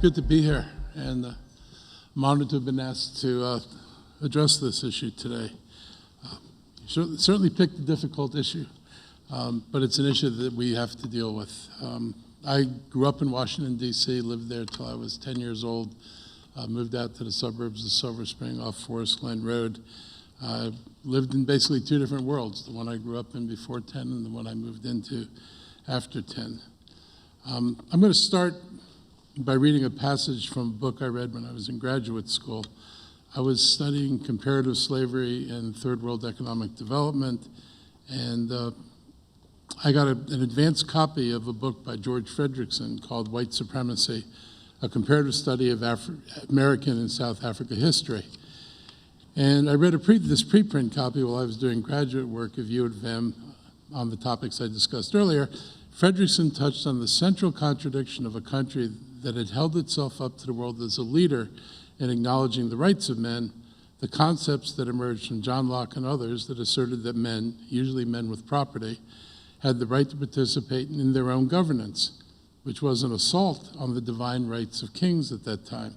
Good to be here, and I'm honored to have been asked to address this issue today. You certainly picked a difficult issue, but it's an issue that we have to deal with. I grew up in Washington, D.C., lived there till I was 10 years old, moved out to the suburbs of Silver Spring off Forest Glen Road. Lived in basically two different worlds, the one I grew up in before 10 and the one I moved into after 10. I'm going to start by reading a passage from a book I read when I was in graduate school. I was studying comparative slavery and third world economic development, and I got an advanced copy of a book by George Fredrickson called White Supremacy, a comparative study of American and South Africa history. And I read this preprint copy while I was doing graduate work at U of M on the topics I discussed earlier. Fredrickson touched on the central contradiction of a country that had held itself up to the world as a leader in acknowledging the rights of men, the concepts that emerged from John Locke and others that asserted that men, usually men with property, had the right to participate in their own governance, which was an assault on the divine rights of kings at that time.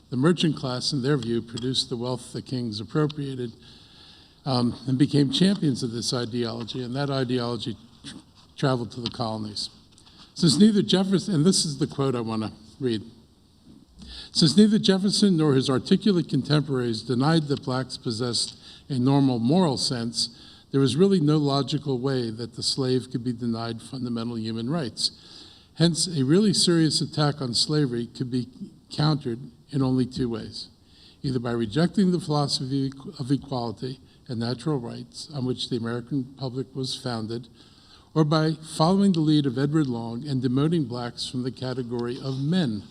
The merchant class, in their view, produced the wealth the kings appropriated and became champions of this ideology, and that ideology traveled to the colonies. Since neither Jefferson, and this is the quote I want to read, since neither Jefferson nor his articulate contemporaries denied that blacks possessed a normal moral sense, there was really no logical way that the slave could be denied fundamental human rights. Hence, a really serious attack on slavery could be countered in only two ways, either by rejecting the philosophy of equality and natural rights on which the American Republic was founded, or by following the lead of Edward Long and demoting blacks from the category of men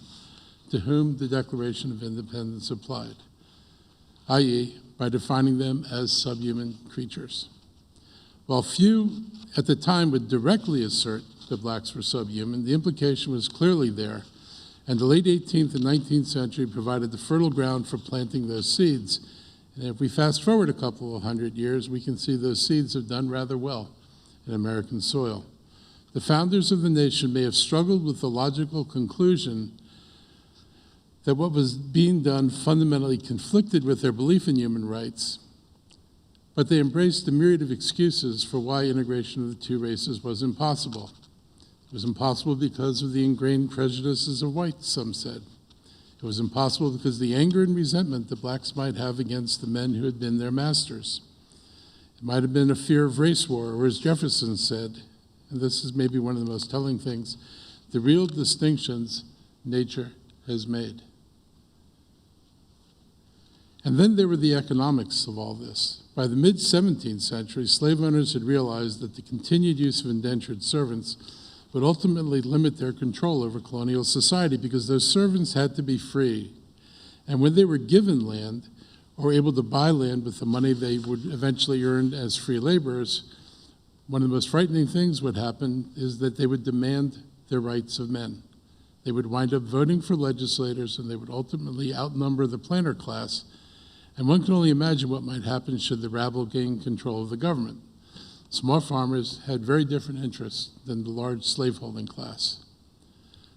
to whom the Declaration of Independence applied, i.e., by defining them as subhuman creatures. While few at the time would directly assert that blacks were subhuman, the implication was clearly there, and the late 18th and 19th century provided the fertile ground for planting those seeds. And if we fast forward a couple of hundred years, we can see those seeds have done rather well in American soil. The founders of the nation may have struggled with the logical conclusion that what was being done fundamentally conflicted with their belief in human rights, but they embraced a myriad of excuses for why integration of the two races was impossible. It was impossible because of the ingrained prejudices of whites, some said. It was impossible because of the anger and resentment that blacks might have against the men who had been their masters. It might have been a fear of race war, or as Jefferson said, and this is maybe one of the most telling things, the real distinctions nature has made. And then there were the economics of all this. By the mid-17th century, slave owners had realized that the continued use of indentured servants would ultimately limit their control over colonial society because those servants had to be free. And when they were given land, or able to buy land with the money they would eventually earn as free laborers, one of the most frightening things would happen is that they would demand their rights of men. They would wind up voting for legislators, and they would ultimately outnumber the planter class. And one can only imagine what might happen should the rabble gain control of the government. Small farmers had very different interests than the large slaveholding class.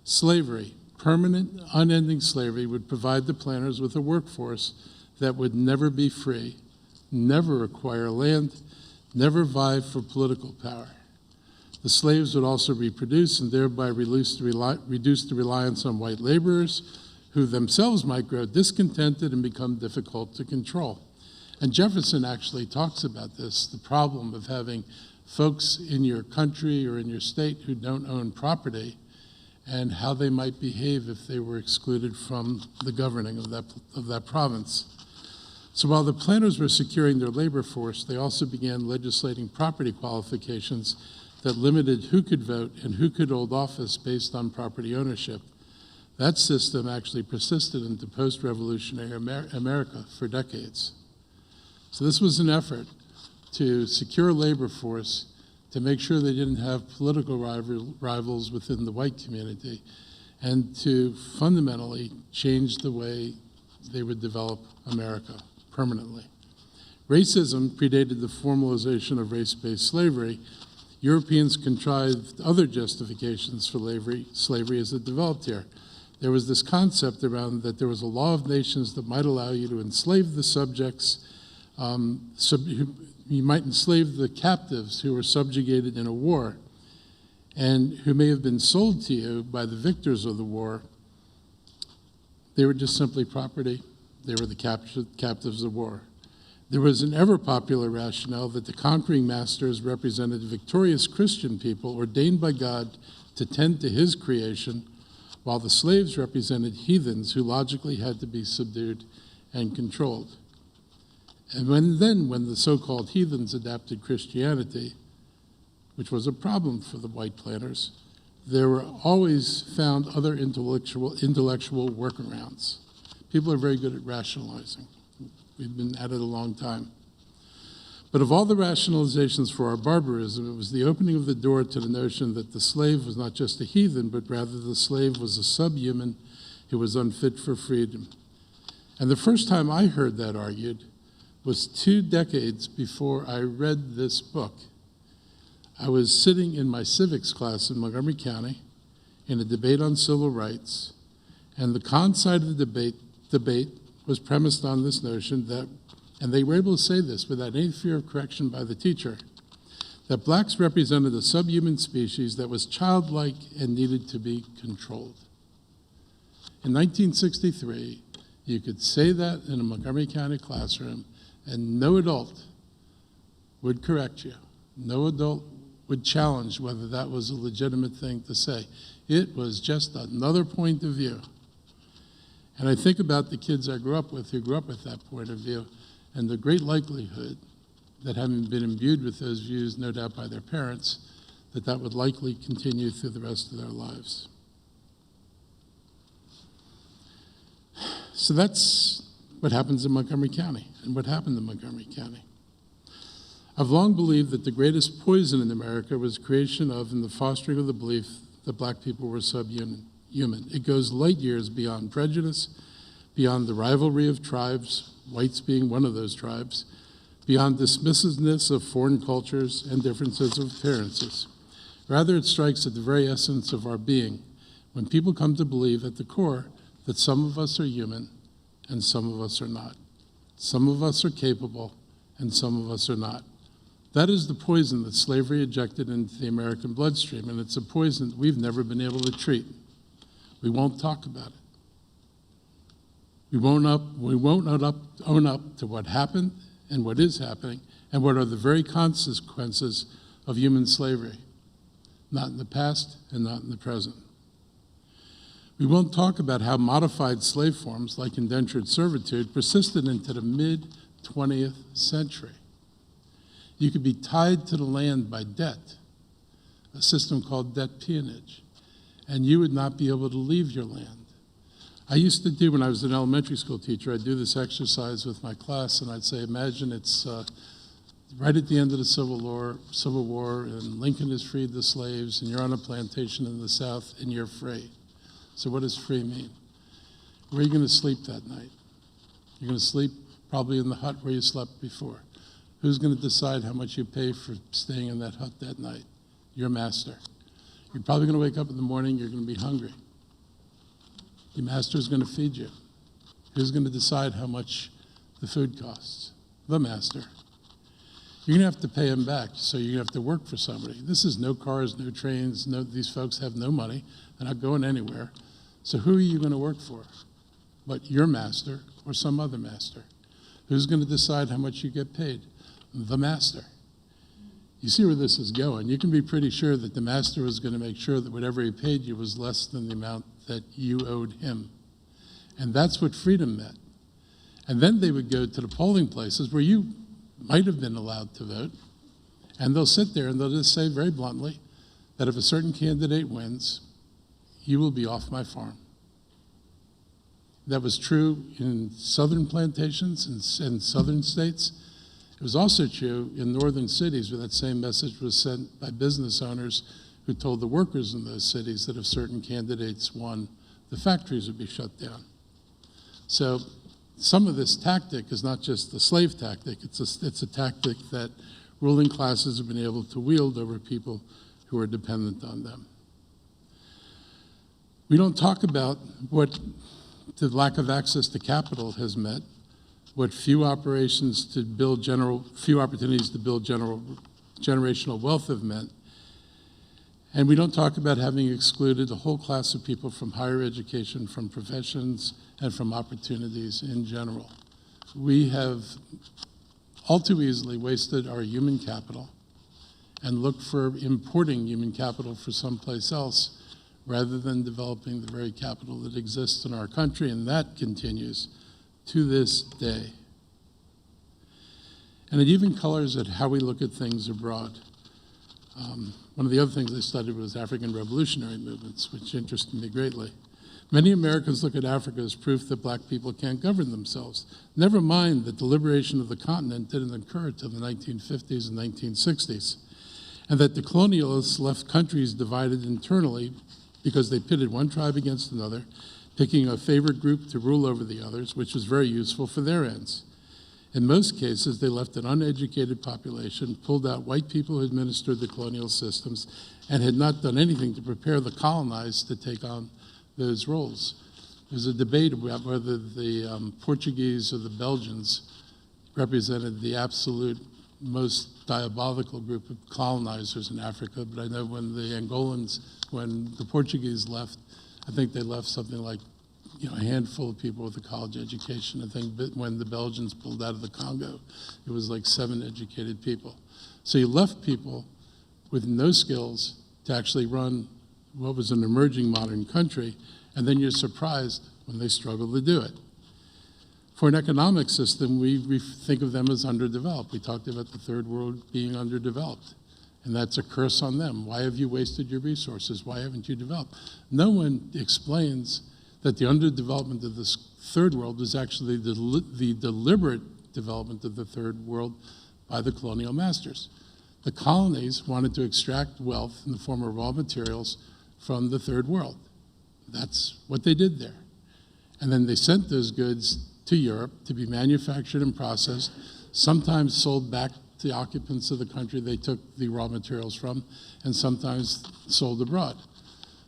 Slavery, permanent, unending slavery, would provide the planters with a workforce that would never be free, never acquire land, never vie for political power. The slaves would also reproduce and thereby reduce the reliance on white laborers, who themselves might grow discontented and become difficult to control. And Jefferson actually talks about this, the problem of having folks in your country or in your state who don't own property and how they might behave if they were excluded from the governing of that province. So while the planters were securing their labor force, they also began legislating property qualifications that limited who could vote and who could hold office based on property ownership. That system actually persisted into post-revolutionary America for decades. So this was an effort to secure a labor force, to make sure they didn't have political rivals within the white community, and to fundamentally change the way they would develop America permanently. Racism predated the formalization of race-based slavery. Europeans contrived other justifications for slavery as it developed here. there was this concept around that there was a law of nations that might allow you to enslave the subjects. You might enslave the captives who were subjugated in a war and who may have been sold to you by the victors of the war. They were just simply property. They were the captives of war. There was an ever-popular rationale that the conquering masters represented victorious Christian people ordained by God to tend to his creation, while the slaves represented heathens who logically had to be subdued and controlled. And when the so-called heathens adapted Christianity, which was a problem for the white planters, there were always found other intellectual workarounds. People are very good at rationalizing. We've been at it a long time. But of all the rationalizations for our barbarism, it was the opening of the door to the notion that the slave was not just a heathen, but rather the slave was a subhuman who was unfit for freedom. And the first time I heard that argued was 2 decades before I read this book. I was sitting in my civics class in Montgomery County in a debate on civil rights, and the con side of the debate was premised on this notion that, and they were able to say this without any fear of correction by the teacher, that blacks represented a subhuman species that was childlike and needed to be controlled. In 1963, you could say that in a Montgomery County classroom, and no adult would correct you. No adult would challenge whether that was a legitimate thing to say. It was just another point of view. And I think about the kids I grew up with who grew up with that point of view, and the great likelihood that having been imbued with those views, no doubt by their parents, that would likely continue through the rest of their lives. So that's what happens in Montgomery County and what happened in Montgomery County. I've long believed that the greatest poison in America was the creation of and the fostering of the belief that black people were subhuman. It goes light years beyond prejudice, beyond the rivalry of tribes, whites being one of those tribes, beyond dismissiveness of foreign cultures and differences of appearances. Rather, it strikes at the very essence of our being when people come to believe at the core that some of us are human and some of us are not. Some of us are capable and some of us are not. That is the poison that slavery injected into the American bloodstream, and it's a poison that we've never been able to treat. We won't talk about it. We won't own up to what happened and what is happening and what are the very consequences of human slavery, not in the past and not in the present. We won't talk about how modified slave forms like indentured servitude persisted into the mid-20th century. You could be tied to the land by debt, a system called debt peonage, and you would not be able to leave your land. I used to do, when I was an elementary school teacher, I'd do this exercise with my class, and I'd say, imagine it's right at the end of the Civil War, and Lincoln has freed the slaves, and you're on a plantation in the South, and you're free. So what does free mean? Where are you going to sleep that night? You're going to sleep probably in the hut where you slept before. Who's going to decide how much you pay for staying in that hut that night? Your master. You're probably going to wake up in the morning, you're going to be hungry. Your master is going to feed you. Who's going to decide how much the food costs? The master. You're going to have to pay him back, so you're going to have to work for somebody. This is no cars, no trains, these folks have no money. They're not going anywhere. So who are you going to work for? What, your master or some other master? Who's going to decide how much you get paid? The master. You see where this is going. You can be pretty sure that the master was going to make sure that whatever he paid you was less than the amount that you owed him. And that's what freedom meant. And then they would go to the polling places where you might have been allowed to vote, and they'll sit there and they'll just say very bluntly that if a certain candidate wins, you will be off my farm. That was true in southern plantations and southern states. It was also true in northern cities where that same message was sent by business owners who told the workers in those cities that if certain candidates won, the factories would be shut down. So some of this tactic is not just the slave tactic, it's a tactic that ruling classes have been able to wield over people who are dependent on them. We don't talk about what the lack of access to capital has meant, what few opportunities to build generational wealth have meant. And we don't talk about having excluded a whole class of people from higher education, from professions, and from opportunities in general. We have all too easily wasted our human capital and looked for importing human capital for someplace else rather than developing the very capital that exists in our country, and that continues to this day. And it even colors at how we look at things abroad. One of the other things I studied was African revolutionary movements, which interested me greatly. Many Americans look at Africa as proof that black people can't govern themselves. Never mind that the liberation of the continent didn't occur until the 1950s and 1960s, and that the colonialists left countries divided internally because they pitted one tribe against another, picking a favored group to rule over the others, which was very useful for their ends. In most cases, they left an uneducated population, pulled out white people who administered the colonial systems, and had not done anything to prepare the colonized to take on those roles. There's a debate about whether the Portuguese or the Belgians represented the absolute most diabolical group of colonizers in Africa, but I know when the Angolans, when the Portuguese left, I think they left something like a handful of people with a college education. I think when the Belgians pulled out of the Congo, it was like 7 educated people. So you left people with no skills to actually run what was an emerging modern country, and then you're surprised when they struggle to do it. For an economic system, we think of them as underdeveloped. We talked about the third world being underdeveloped, and that's a curse on them. Why have you wasted your resources? Why haven't you developed? No one explains that the underdevelopment of this third world was actually the deliberate development of the third world by the colonial masters. The colonies wanted to extract wealth in the form of raw materials from the third world. That's what they did there. And then they sent those goods to Europe to be manufactured and processed, sometimes sold back to the occupants of the country they took the raw materials from, and sometimes sold abroad.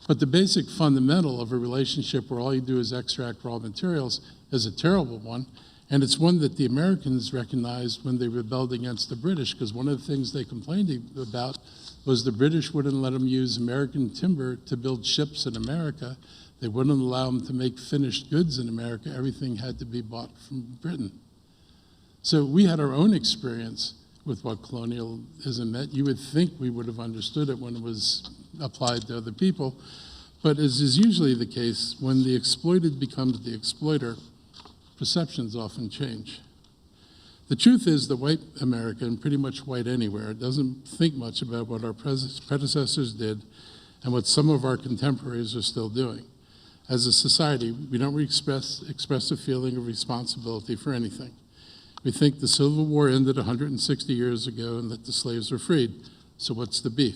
But the basic fundamental of a relationship where all you do is extract raw materials is a terrible one, and it's one that the Americans recognized when they rebelled against the British, because one of the things they complained about was the British wouldn't let them use American timber to build ships in America. They wouldn't allow them to make finished goods in America. Everything had to be bought from Britain. So we had our own experience with what colonialism meant. You would think we would have understood it when it was applied to other people, but as is usually the case, when the exploited becomes the exploiter, perceptions often change. The truth is that white America, and pretty much white anywhere, doesn't think much about what our predecessors did and what some of our contemporaries are still doing. As a society, we don't express a feeling of responsibility for anything. We think the Civil War ended 160 years ago and that the slaves were freed, so what's the beef?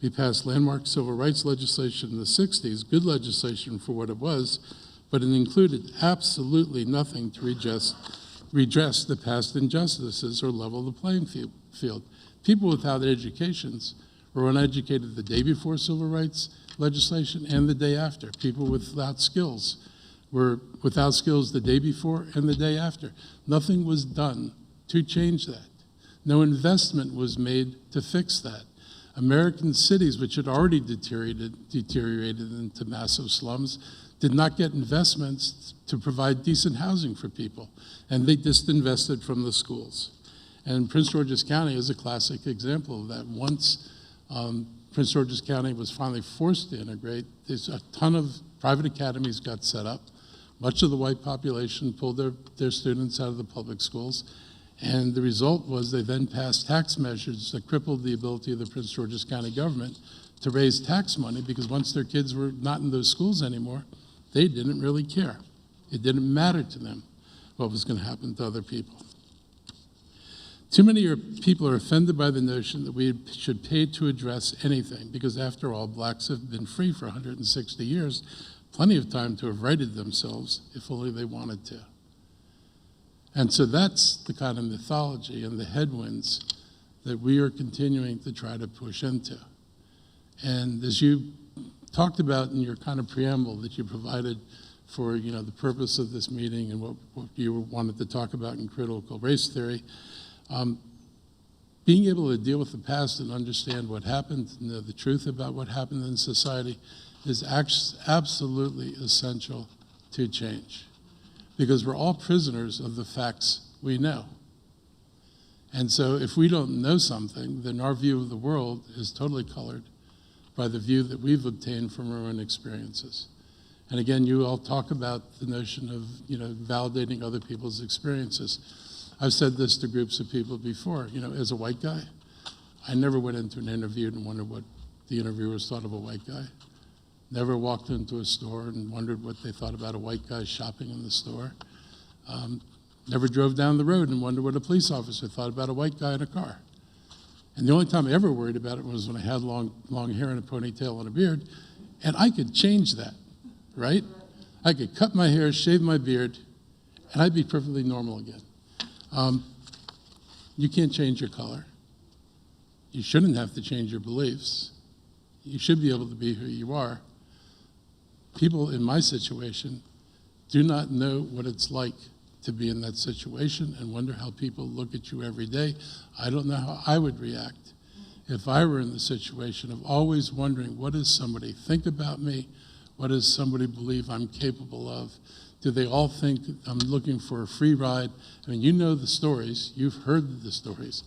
We passed landmark civil rights legislation in the 60s, good legislation for what it was, but it included absolutely nothing to redress the past injustices or level the playing field. People without educations were uneducated the day before civil rights legislation and the day after. People without skills were without skills the day before and the day after. Nothing was done to change that. No investment was made to fix that. American cities, which had already deteriorated into massive slums, did not get investments to provide decent housing for people, and they disinvested from the schools. And Prince George's County is a classic example of that. Once Prince George's County was finally forced to integrate, there's a ton of private academies got set up. Much of the white population pulled their students out of the public schools, and the result was they then passed tax measures that crippled the ability of the Prince George's County government to raise tax money, because once their kids were not in those schools anymore, they didn't really care. It didn't matter to them what was going to happen to other people. Too many people are offended by the notion that we should pay to address anything, because after all, blacks have been free for 160 years, plenty of time to have righted themselves if only they wanted to. And so that's the kind of mythology and the headwinds that we are continuing to try to push into. And as you talked about in your kind of preamble that you provided for the purpose of this meeting and what you wanted to talk about in critical race theory. Being able to deal with the past and understand what happened, know the truth about what happened in society is absolutely essential to change, because we're all prisoners of the facts we know. And so if we don't know something, then our view of the world is totally colored by the view that we've obtained from our own experiences. And again, you all talk about the notion of validating other people's experiences. I've said this to groups of people before. As a white guy, I never went into an interview and wondered what the interviewers thought of a white guy. Never walked into a store and wondered what they thought about a white guy shopping in the store. Never drove down the road and wondered what a police officer thought about a white guy in a car. And the only time I ever worried about it was when I had long hair and a ponytail and a beard, and I could change that, right? I could cut my hair, shave my beard, and I'd be perfectly normal again. You can't change your color. You shouldn't have to change your beliefs. You should be able to be who you are. People in my situation do not know what it's like to be in that situation and wonder how people look at you every day. I don't know how I would react if I were in the situation of always wondering, what does somebody think about me? What does somebody believe I'm capable of? Do they all think I'm looking for a free ride? I mean, you know the stories. You've heard the stories.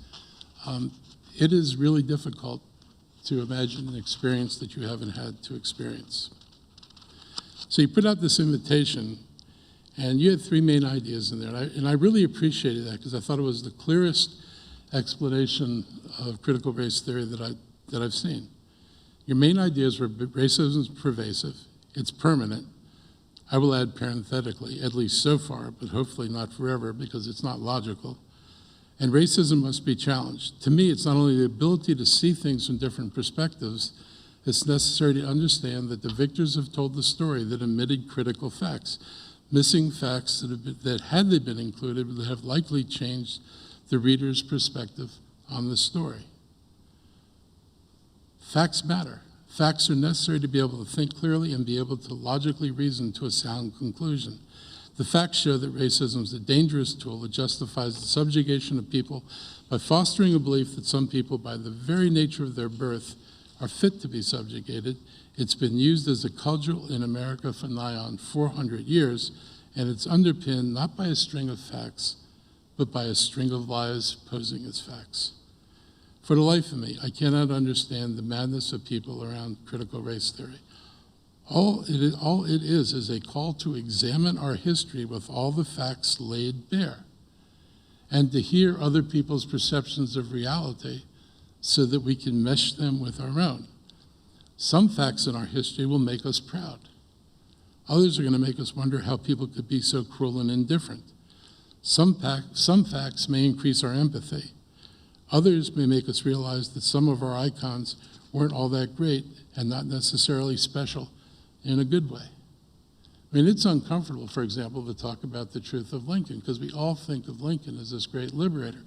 It is really difficult to imagine an experience that you haven't had to experience. So you put out this invitation, and you had three main ideas in there. And I really appreciated that, because I thought it was the clearest explanation of critical race theory that I've seen. Your main ideas were racism is pervasive, it's permanent. I will add parenthetically, at least so far, but hopefully not forever, because it's not logical. And racism must be challenged. To me, it's not only the ability to see things from different perspectives, it's necessary to understand that the victors have told the story that omitted critical facts, missing facts that had they been included, would have likely changed the reader's perspective on the story. Facts matter. Facts are necessary to be able to think clearly and be able to logically reason to a sound conclusion. The facts show that racism is a dangerous tool that justifies the subjugation of people by fostering a belief that some people, by the very nature of their birth, are fit to be subjugated. It's been used as a cudgel in America for nigh on 400 years, and it's underpinned not by a string of facts, but by a string of lies posing as facts. For the life of me, I cannot understand the madness of people around critical race theory. All it is a call to examine our history with all the facts laid bare, and to hear other people's perceptions of reality so that we can mesh them with our own. Some facts in our history will make us proud. Others are going to make us wonder how people could be so cruel and indifferent. Some facts may increase our empathy. Others may make us realize that some of our icons weren't all that great and not necessarily special in a good way. I mean, it's uncomfortable, for example, to talk about the truth of Lincoln, because we all think of Lincoln as this great liberator.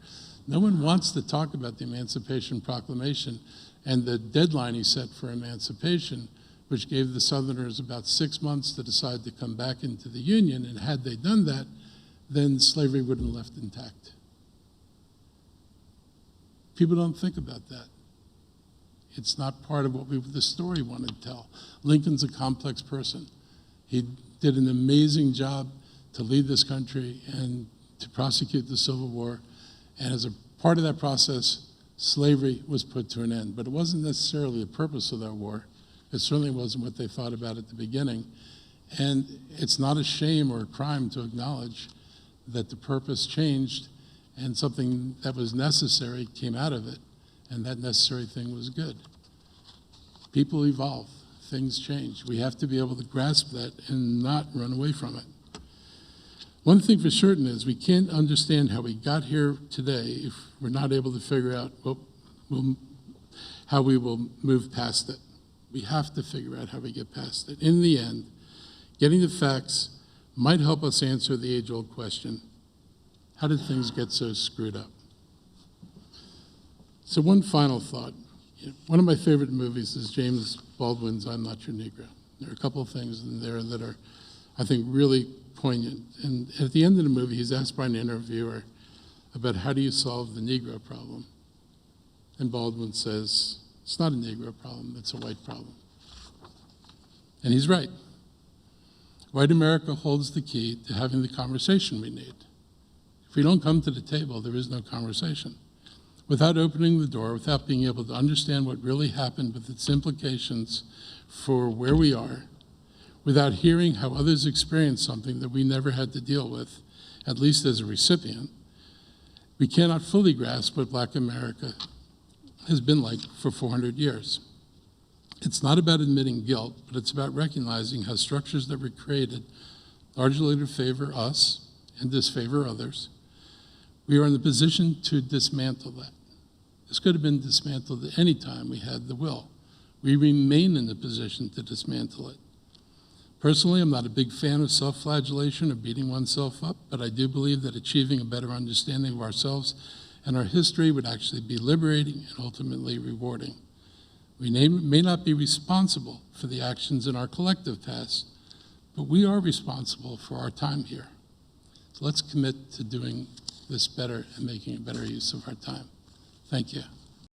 No one wants to talk about the Emancipation Proclamation and the deadline he set for emancipation, which gave the Southerners about 6 months to decide to come back into the Union, and had they done that, then slavery wouldn't have left intact. People don't think about that. It's not part of what the story wanted to tell. Lincoln's a complex person. He did an amazing job to lead this country and to prosecute the Civil War. And as a part of that process, slavery was put to an end. But it wasn't necessarily the purpose of that war. It certainly wasn't what they thought about at the beginning. And it's not a shame or a crime to acknowledge that the purpose changed and something that was necessary came out of it, and that necessary thing was good. People evolve, things change. We have to be able to grasp that and not run away from it. One thing for certain is we can't understand how we got here today if we're not able to figure out how we will move past it. We have to figure out how we get past it. In the end, getting the facts might help us answer the age-old question, how did things get so screwed up? So one final thought. One of my favorite movies is James Baldwin's I'm Not Your Negro. There are a couple of things in there that are, I think, really poignant. And at the end of the movie, he's asked by an interviewer about how do you solve the Negro problem. And Baldwin says, it's not a Negro problem, it's a white problem. And he's right. White America holds the key to having the conversation we need. If we don't come to the table, there is no conversation. Without opening the door, without being able to understand what really happened with its implications for where we are, without hearing how others experienced something that we never had to deal with, at least as a recipient, we cannot fully grasp what Black America has been like for 400 years. It's not about admitting guilt, but it's about recognizing how structures that were created largely to favor us and disfavor others, we are in the position to dismantle that. This could have been dismantled at any time we had the will. We remain in the position to dismantle it. Personally, I'm not a big fan of self-flagellation or beating oneself up, but I do believe that achieving a better understanding of ourselves and our history would actually be liberating and ultimately rewarding. We may not be responsible for the actions in our collective past, but we are responsible for our time here. So let's commit to doing this better and making a better use of our time. Thank you.